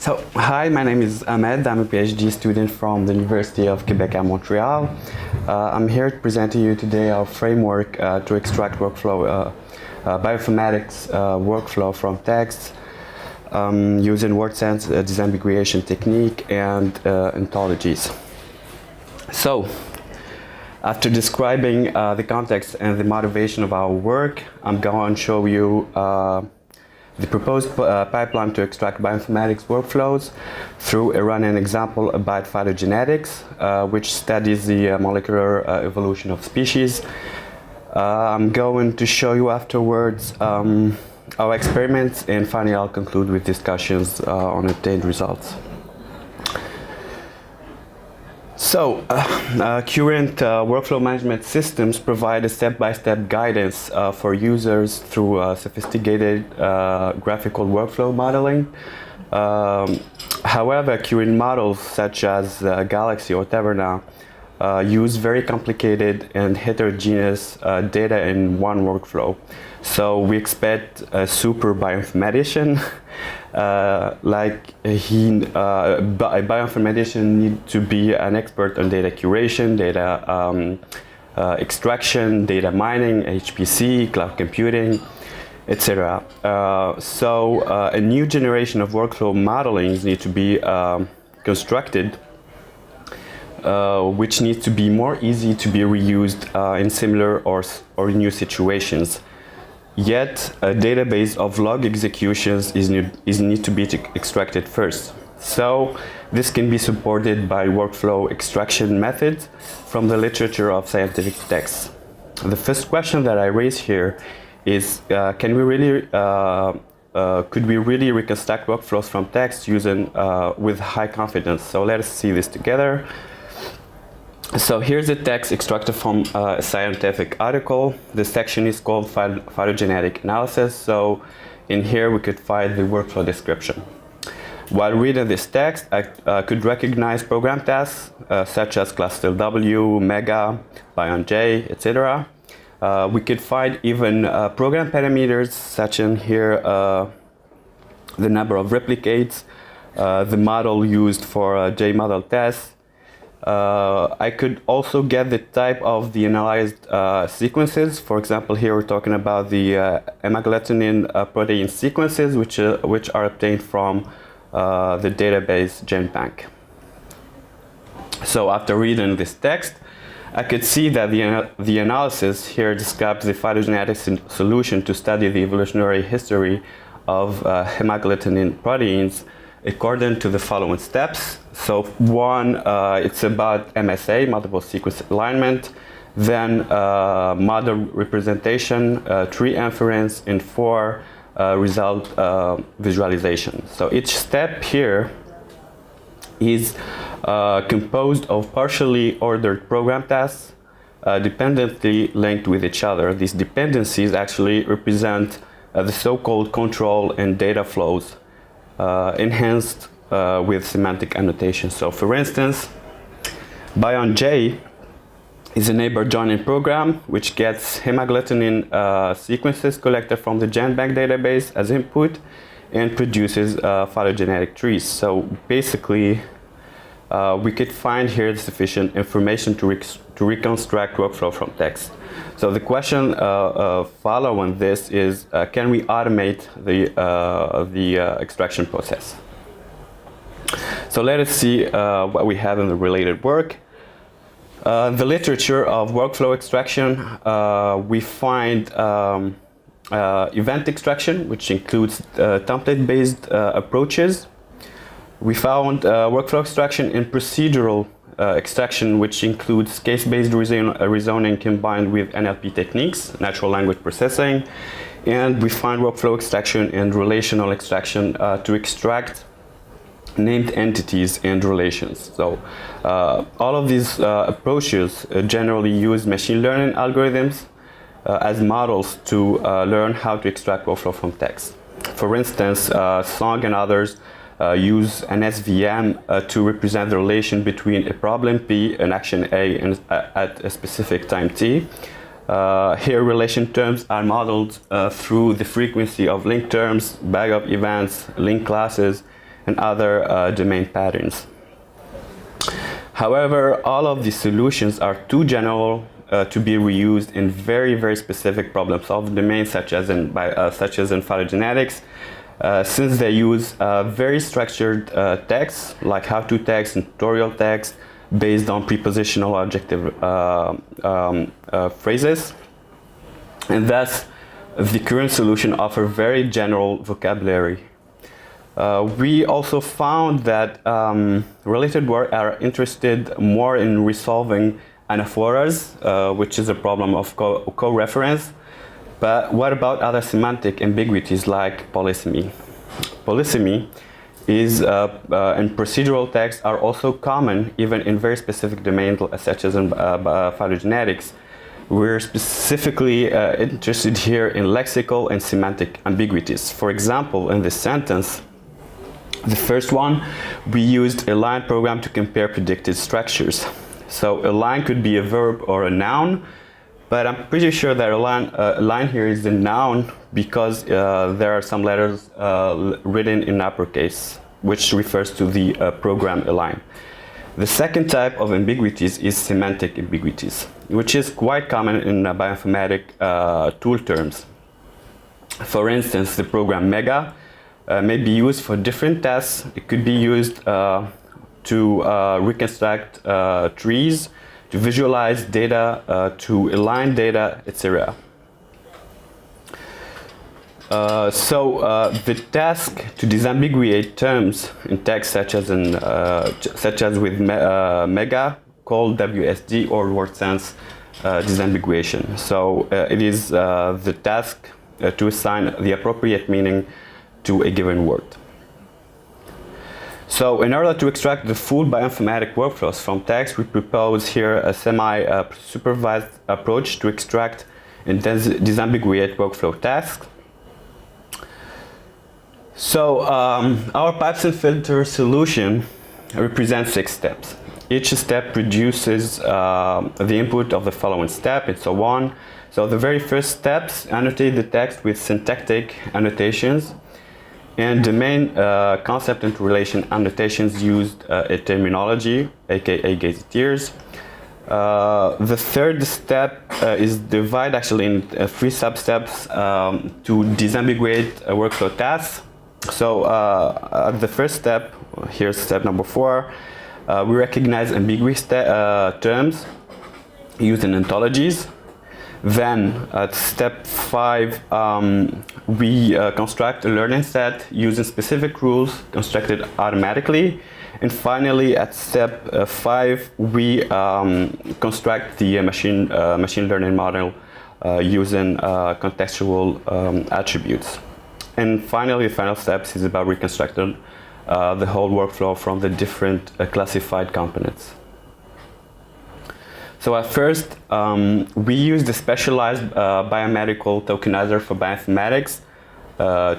Hi, my name is Ahmed. I'm a PhD student from the University of Québec at Montreal. I'm here to present to you today our framework to extract workflow, bioinformatics workflow from text using word sense disambiguation technique and ontologies. So, after describing the context and the motivation of our work, I'm going to show you the proposed pipeline to extract bioinformatics workflows through a run-in example about phylogenetics, which studies the molecular evolution of species. I'm going to show you afterwards our experiments, and finally I'll conclude with discussions on obtained results. Current workflow management systems provide a step-by-step guidance for users through sophisticated graphical workflow modeling. However, current models such as Galaxy or Taverna use very complicated and heterogeneous data in one workflow. So we expect a super bioinformatician a bioinformatician needs to be an expert on data curation, data extraction, data mining, HPC, cloud computing, etc. A new generation of workflow modelings need to be constructed, which needs to be more easy to be reused in similar or new situations. Yet, a database of log executions need to be extracted first. So, this can be supported by workflow extraction methods from the literature of scientific texts. The first question that I raise here is, could we really reconstruct workflows from text using with high confidence? So let us see this together. So here's the text extracted from a scientific article. This section is called phylogenetic analysis. So in here we could find the workflow description. While reading this text, I could recognize program tasks such as cluster W, mega, bion.j, etc. We could find even program parameters, such in here the number of replicates, the model used for J model tests. I could also get the type of the analyzed sequences. For example, here we're talking about the hemagglutinin protein sequences, which are obtained from the database GenBank. So after reading this text, I could see that the analysis here describes the phylogenetic solution to study the evolutionary history of hemagglutinin proteins according to the following steps. So one, it's about MSA, multiple sequence alignment, then model representation, tree inference, and 4, result visualization. So each step here is composed of partially ordered program tasks dependently linked with each other. These dependencies actually represent the so-called control and data flows enhanced with semantic annotations. So for instance, bion.j is a neighbor joining program which gets hemagglutinin sequences collected from the GenBank database as input and produces phylogenetic trees. So basically, we could find here sufficient information to reconstruct workflow from text. So the question following this is, can we automate the extraction process? So let us see what we have in the related work. The literature of workflow extraction, we find event extraction, which includes template-based approaches. We found workflow extraction and procedural extraction, which includes case-based reasoning combined with NLP techniques, natural language processing. And we find workflow extraction and relational extraction to extract named entities and relations. So all of these approaches generally use machine learning algorithms as models to learn how to extract workflow from text. For instance, Song and others use an SVM to represent the relation between a problem P and action A at a specific time T. Here, relation terms are modeled through the frequency of linked terms, bag of events, linked classes, and other domain patterns. However, all of these solutions are too general to be reused in very, very specific problem-solving domains, such as in phylogenetics, since they use very structured texts, like how-to text and tutorial text, based on prepositional adjective phrases, and thus the current solution offers very general vocabulary. We also found that related work are interested more in resolving anaphoras, which is a problem of co-reference. But what about other semantic ambiguities like polysemy? Polysemy is and procedural texts are also common even in very specific domains such as in phylogenetics. We're specifically interested here in lexical and semantic ambiguities. For example, in this sentence, the first one, we used a line program to compare predicted structures. So a line could be a verb or a noun, but I'm pretty sure that a line here is a noun because there are some letters written in uppercase, which refers to the program align. The second type of ambiguities is semantic ambiguities, which is quite common in bioinformatic tool terms. For instance, the program mega may be used for different tasks. It could be used to reconstruct trees, to visualize data, to align data, etc. The task to disambiguate terms in text, such as with mega, called WSD or word sense disambiguation. So it is the task to assign the appropriate meaning to a given word. So in order to extract the full bioinformatic workflows from text, we propose here a semi-supervised approach to extract and disambiguate workflow tasks. So our pipes and filter solution represents 6 steps. Each step produces the input of the following step and so on. So the very first steps annotate the text with syntactic annotations, and the main concept and relation annotations used a terminology, aka gazetteers. The third step is divided actually in 3 sub-steps to disambiguate workflow tasks. So at the first step, here's step number 4, we recognize ambiguous terms used in ontologies. Then at step 5, we construct a learning set using specific rules constructed automatically. And finally, at step 5, we construct the machine learning model using contextual attributes. And finally, the final steps is about reconstructing the whole workflow from the different classified components. So at first, we use the specialized biomedical tokenizer for bioinformatics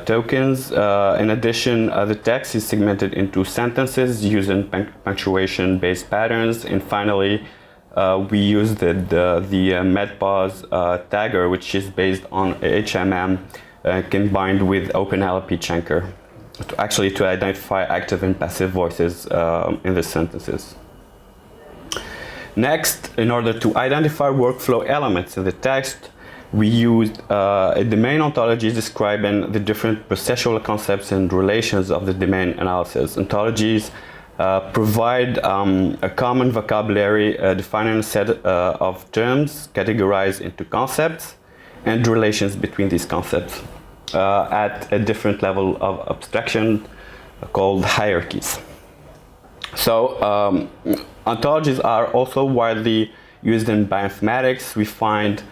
tokens. In addition, the text is segmented into sentences using punctuation-based patterns. And finally, we use the medpause tagger, which is based on HMM combined with OpenLP chunker, to identify active and passive voices in the sentences. Next, in order to identify workflow elements in the text, we used a domain ontology describing the different processual concepts and relations of the domain analysis. Ontologies provide a common vocabulary defining a set of terms categorized into concepts and relations between these concepts at a different level of abstraction called hierarchies. So ontologies are also widely used in bioinformatics. We find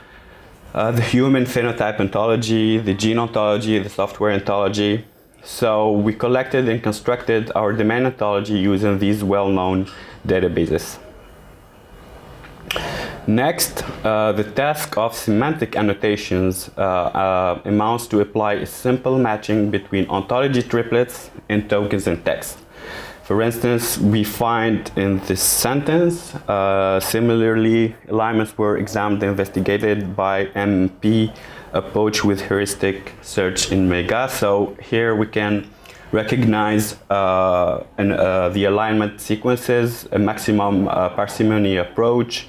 the human phenotype ontology, the gene ontology, the software ontology. So we collected and constructed our domain ontology using these well-known databases. Next, the task of semantic annotations amounts to apply a simple matching between ontology triplets and tokens and text. For instance, we find in this sentence, similarly, alignments were examined and investigated by MP approach with heuristic search in Mega. So here we can recognize the alignment sequences, a maximum parsimony approach,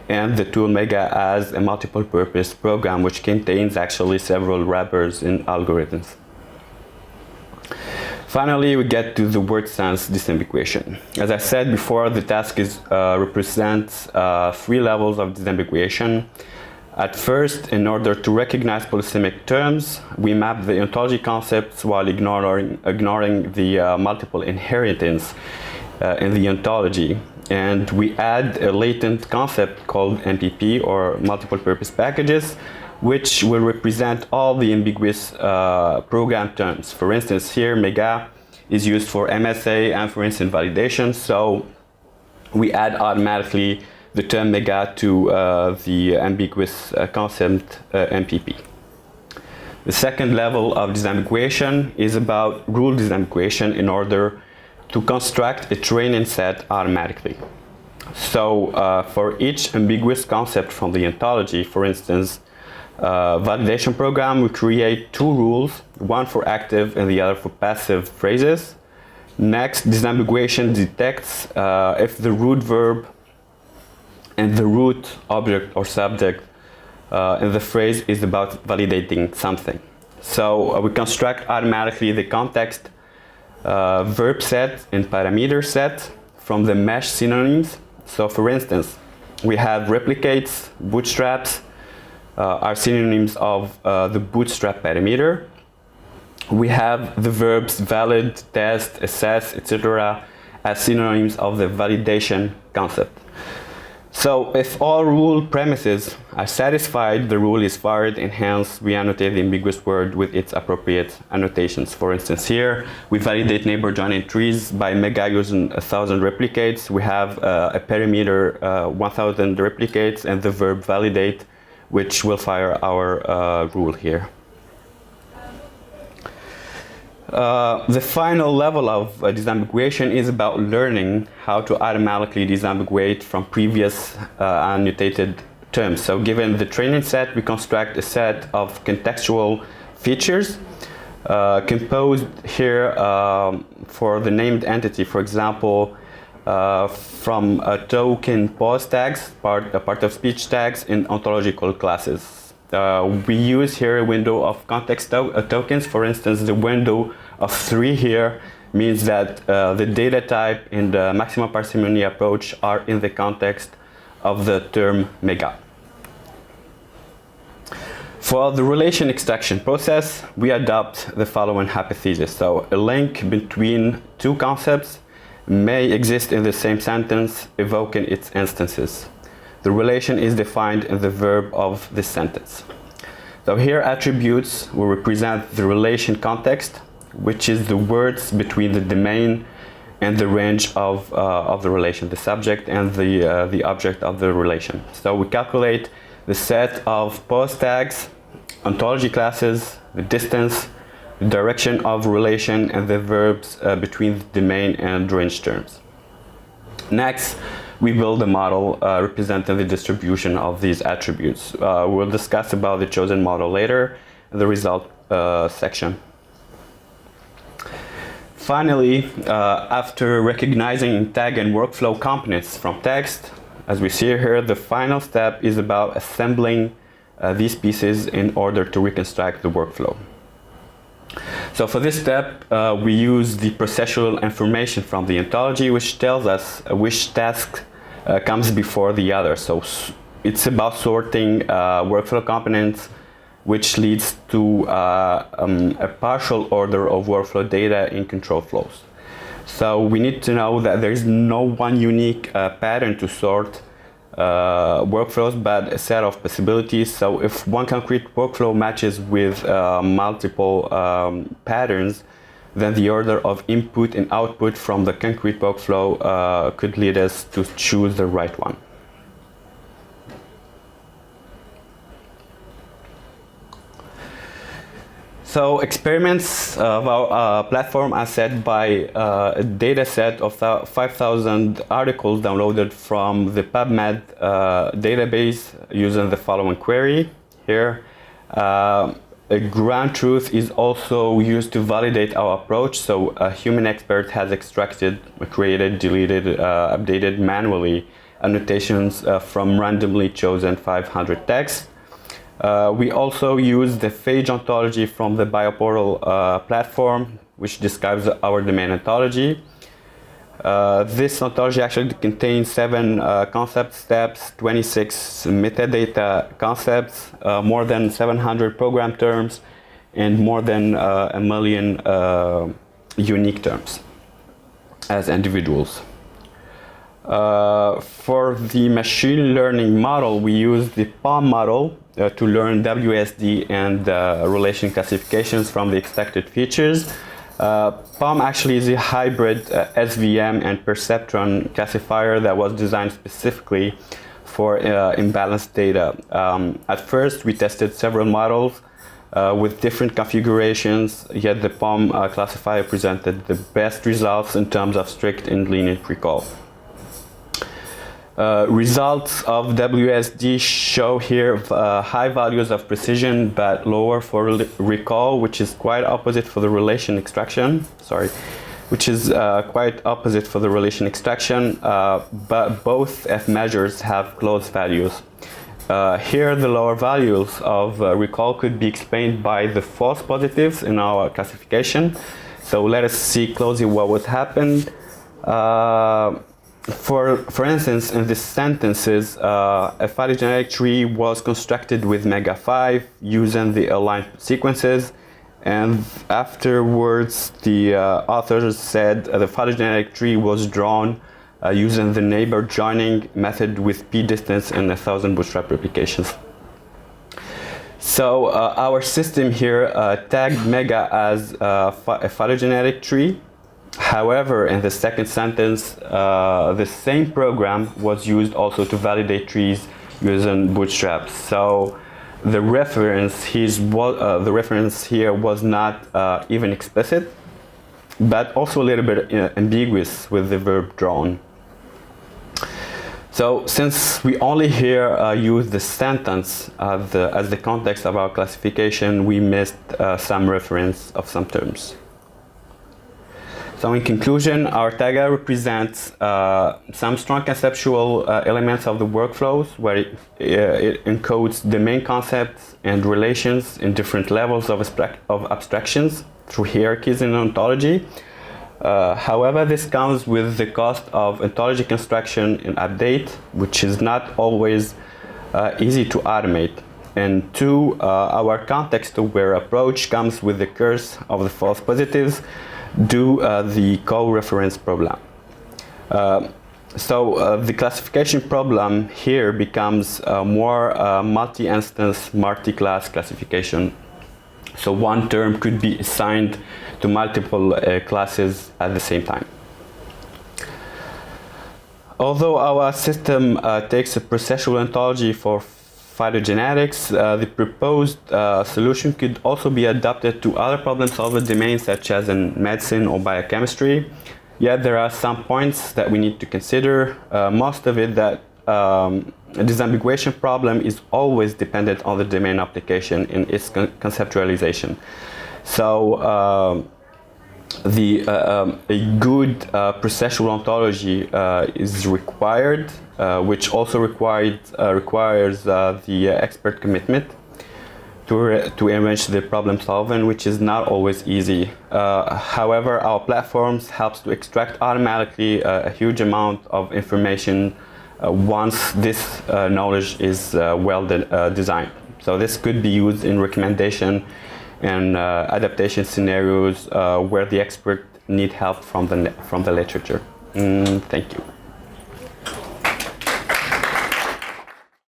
and the tool Mega as a multiple purpose program which contains actually several wrappers and algorithms. Finally, we get to the word sense disambiguation. As I said before, the task represents 3 levels of disambiguation. At first, in order to recognize polysemic terms, we map the ontology concepts while ignoring the multiple inheritance in the ontology. And we add a latent concept called MPP, or multiple purpose packages, which will represent all the ambiguous program terms. For instance, here Mega is used for MSA and for instance validation, so we add automatically the term Mega to the ambiguous concept MPP. The second level of disambiguation is about rule disambiguation in order to construct a training set automatically. So for each ambiguous concept from the ontology, for instance, validation program, we create 2 rules, one for active and the other for passive phrases. Next, disambiguation detects if the root verb and the root object or subject in the phrase is about validating something. So we construct automatically the context verb set and parameter set from the mesh synonyms. So for instance, we have replicates, bootstraps, are synonyms of the bootstrap parameter. We have the verbs valid, test, assess, etc. as synonyms of the validation concept. So if all rule premises are satisfied, the rule is fired, and hence we annotate the ambiguous word with its appropriate annotations. For instance, here we validate neighbor joining trees by Mega using 1,000 replicates. We have a parameter 1,000 replicates and the verb validate, which will fire our rule here. The final level of disambiguation is about learning how to automatically disambiguate from previous annotated terms. So given the training set, we construct a set of contextual features composed here for the named entity. For example, from token pause tags, part of speech tags in ontological classes. We use here a window of context tokens. For instance, the window of 3 here means that the data type and the maximum parsimony approach are in the context of the term Mega. For the relation extraction process, we adopt the following hypothesis. So a link between 2 concepts may exist in the same sentence, evoking its instances. The relation is defined in the verb of this sentence. So here attributes will represent the relation context, which is the words between the domain and the range of the relation, the subject and the object of the relation. So we calculate the set of pause tags, ontology classes, the distance, the direction of relation, and the verbs between the domain and range terms. Next, we build a model representing the distribution of these attributes. We'll discuss about the chosen model later in the result section. Finally, after recognizing tag and workflow components from text, as we see here, the final step is about assembling these pieces in order to reconstruct the workflow. So for this step, we use the processual information from the ontology, which tells us which task comes before the other. So it's about sorting workflow components, which leads to a partial order of workflow data in control flows. So we need to know that there is no one unique pattern to sort workflows, but a set of possibilities. So if one concrete workflow matches with multiple patterns, then the order of input and output from the concrete workflow could lead us to choose the right one. So experiments of our platform are set by a data set of 5,000 articles downloaded from the PubMed database using the following query here. a ground truth is also used to validate our approach. So a human expert has extracted, created, deleted, updated manually annotations from randomly chosen 500 texts. We also use the phage ontology from the Bioportal platform, which describes our domain ontology. This ontology actually contains 7 concept steps, 26 metadata concepts, more than 700 program terms, and more than a million unique terms as individuals. For the machine learning model, we use the POM model to learn WSD and relation classifications from the expected features. POM actually is a hybrid SVM and perceptron classifier that was designed specifically for imbalanced data. At first, we tested several models with different configurations, yet the POM classifier presented the best results in terms of strict and lenient recall. Results of WSD show here high values of precision but lower for recall, which is quite opposite for the relation extraction. But both F measures have close values. Here, the lower values of recall could be explained by the false positives in our classification. So let us see closely what would happen. For instance, in these sentences, a phylogenetic tree was constructed with MEGA5 using the aligned sequences, and afterwards the authors said the phylogenetic tree was drawn using the neighbor joining method with p distance and 1,000 bootstrap replications. So our system here tagged MEGA as a phylogenetic tree. However, in the second sentence, the same program was used also to validate trees using bootstraps. So the reference here was not even explicit, but also a little bit ambiguous with the verb drawn. So since we only here use the sentence as the context of our classification, we missed some reference of some terms. So in conclusion, our tagger represents some strong conceptual elements of the workflows where it encodes domain concepts and relations in different levels of abstractions through hierarchies in ontology. However, this comes with the cost of ontology construction and update, which is not always easy to automate. And 2, our context-aware approach comes with the curse of the false positives due the co-reference problem. So the classification problem here becomes more multi-instance, multi-class classification. So one term could be assigned to multiple classes at the same time. Although our system takes a processual ontology for phylogenetics, the proposed solution could also be adapted to other problem-solving domains such as in medicine or biochemistry. Yet there are some points that we need to consider. Most of it that a disambiguation problem is always dependent on the domain application in its conceptualization. So a good processual ontology is required, which also requires the expert commitment to arrange the problem solving, which is not always easy. However, our platforms helps to extract automatically a huge amount of information once this knowledge is well designed. So this could be used in recommendation and adaptation scenarios where the expert need help from the literature. Thank you.